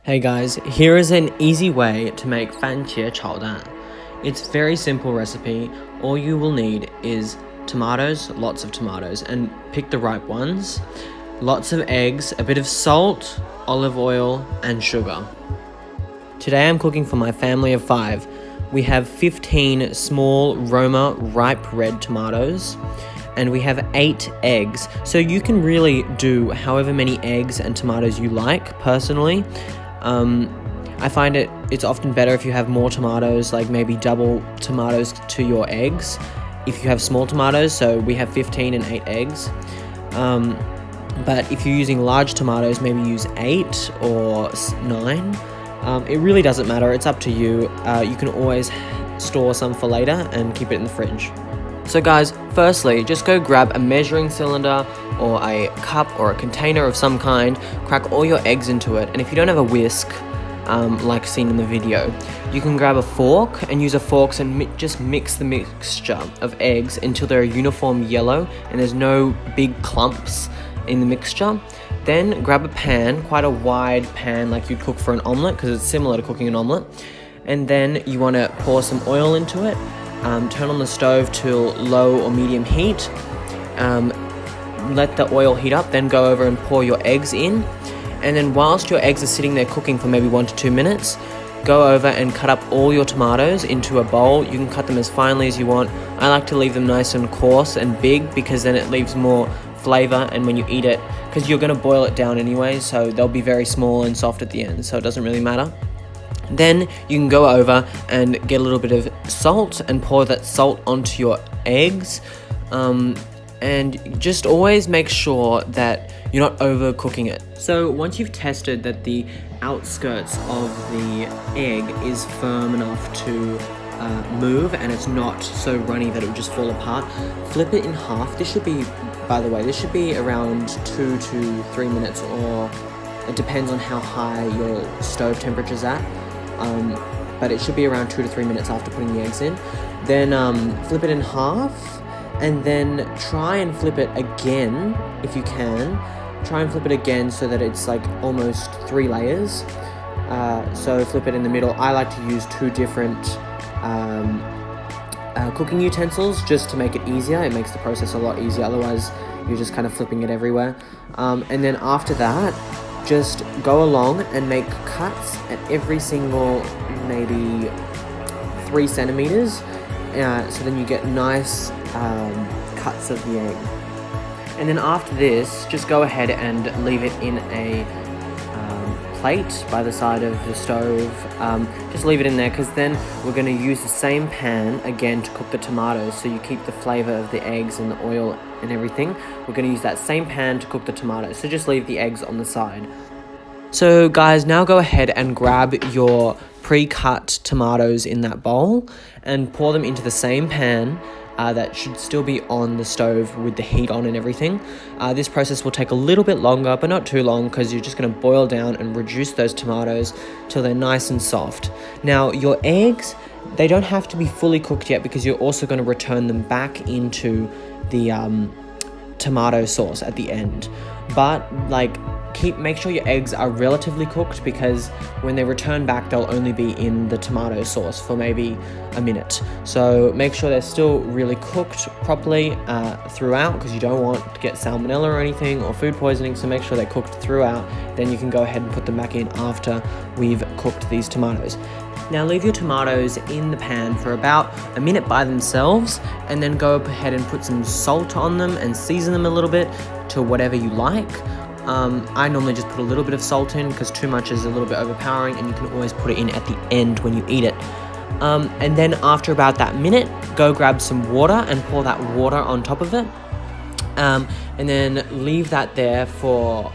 Hey guys, here is an easy way to make Fan Qie Chao Dan. It's a very simple recipe. All you will need is tomatoes, lots of tomatoes, and pick the ripe ones, lots of eggs, a bit of salt, olive oil, and sugar. Today I'm cooking for my family of 5. We have 15 small Roma ripe red tomatoes, and we have 8 eggs. So you can really do however many eggs and tomatoes you like, personally. I find it's often better if you have more tomatoes, like maybe double tomatoes to your eggs if you have small tomatoes. So we have 15 and 8 eggs. But if you're using large tomatoes, maybe use 8 or 9. It really doesn't matter. It's up to you. You can always store some for later and keep it in the fridge. So guys, firstly, just go grab a measuring cylinder or a cup or a container of some kind, crack all your eggs into it, and if you don't have a whisk, like seen in the video, you can grab a fork and use a fork and just mix the mixture of eggs until they're a uniform yellow and there's no big clumps in the mixture. Then grab a pan, quite a wide pan like you'd cook for an omelette, because it's similar to cooking an omelette, and then you want to pour some oil into it. Turn on the stove to low or medium heat, let the oil heat up, then go over and pour your eggs in, and then whilst your eggs are sitting there cooking for maybe 1 to 2 minutes, go over and cut up all your tomatoes into a bowl. You can cut them as finely as you want. I like to leave them nice and coarse and big because then it leaves more flavor, and when you eat it, because you're going to boil it down anyway, so they'll be very small and soft at the end, so it doesn't really matter. Then you can go over and get a little bit of salt and pour that salt onto your eggs, and just always make sure that you're not overcooking it. So once you've tested that the outskirts of the egg is firm enough to move and it's not so runny that it would just fall apart, flip it in half. This should be, by the way, around 2 to 3 minutes, or it depends on how high your stove temperature's at. But it should be around 2 to 3 minutes after putting the eggs in. Then flip it in half, and then try and flip it again if you can. Try and flip it again so that it's like almost 3 layers. So flip it in the middle. I like to use 2 different cooking utensils just to make it easier. It makes the process a lot easier, otherwise you're just kind of flipping it everywhere. And then after that, just go along and make cuts at every single maybe 3 centimeters, so then you get nice cuts of the egg. And then after this, just go ahead and leave it in a plate by the side of the stove. Just leave it in there, because then we're going to use the same pan again to cook the tomatoes, so you keep the flavor of the eggs and the oil and everything. We're going to use that same pan to cook the tomatoes, so just leave the eggs on the side. So guys, now go ahead and grab your pre-cut tomatoes in that bowl and pour them into the same pan that should still be on the stove with the heat on and everything. This process will take a little bit longer, but not too long, because you're just going to boil down and reduce those tomatoes till they're nice and soft. Now your eggs, they don't have to be fully cooked yet, because you're also going to return them back into the tomato sauce at the end. But make sure your eggs are relatively cooked, because when they return back, they'll only be in the tomato sauce for maybe a minute. So make sure they're still really cooked properly throughout, because you don't want to get salmonella or anything, or food poisoning. So make sure they're cooked throughout. Then you can go ahead and put them back in after we've cooked these tomatoes. Now leave your tomatoes in the pan for about a minute by themselves, and then go ahead and put some salt on them and season them a little bit to whatever you like. I normally just put a little bit of salt in, because too much is a little bit overpowering, and you can always put it in at the end when you eat it. And then after about that minute, go grab some water and pour that water on top of it. And then leave that there for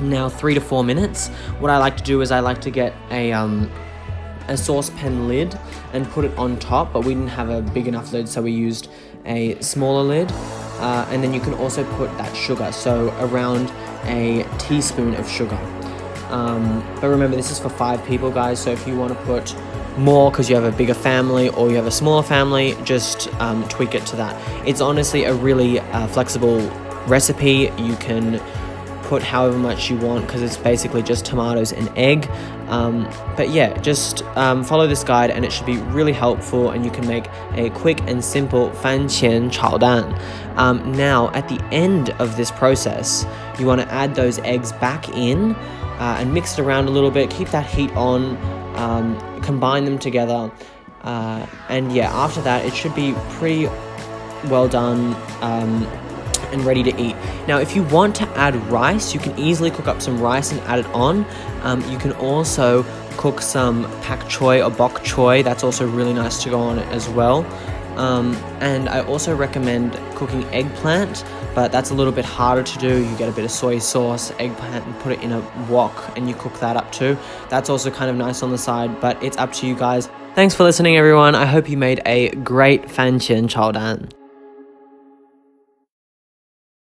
now 3 to 4 minutes. What I like to do is I like to get a saucepan lid and put it on top, but we didn't have a big enough lid, so we used a smaller lid. And then you can also put that sugar, so around a teaspoon of sugar. But remember, this is for 5 people, guys, so if you want to put more because you have a bigger family or you have a smaller family, just tweak it to that. It's honestly a really flexible recipe. You can put however much you want because it's basically just tomatoes and egg. But yeah, just follow this guide and it should be really helpful, and you can make a quick and simple Fan Qie Chao Dan. Now, at the end of this process, you want to add those eggs back in and mix it around a little bit, keep that heat on, combine them together, and yeah, after that it should be pretty well done and ready to eat. Now, if you want to add rice, you can easily cook up some rice and add it on. You can also cook some pak choy or bok choy. That's also really nice to go on it as well. And I also recommend cooking eggplant, but that's a little bit harder to do. You get a bit of soy sauce, eggplant, and put it in a wok, and you cook that up too. That's also kind of nice on the side, but it's up to you guys. Thanks for listening, everyone. I hope you made a great Fan Qie Chao Dan.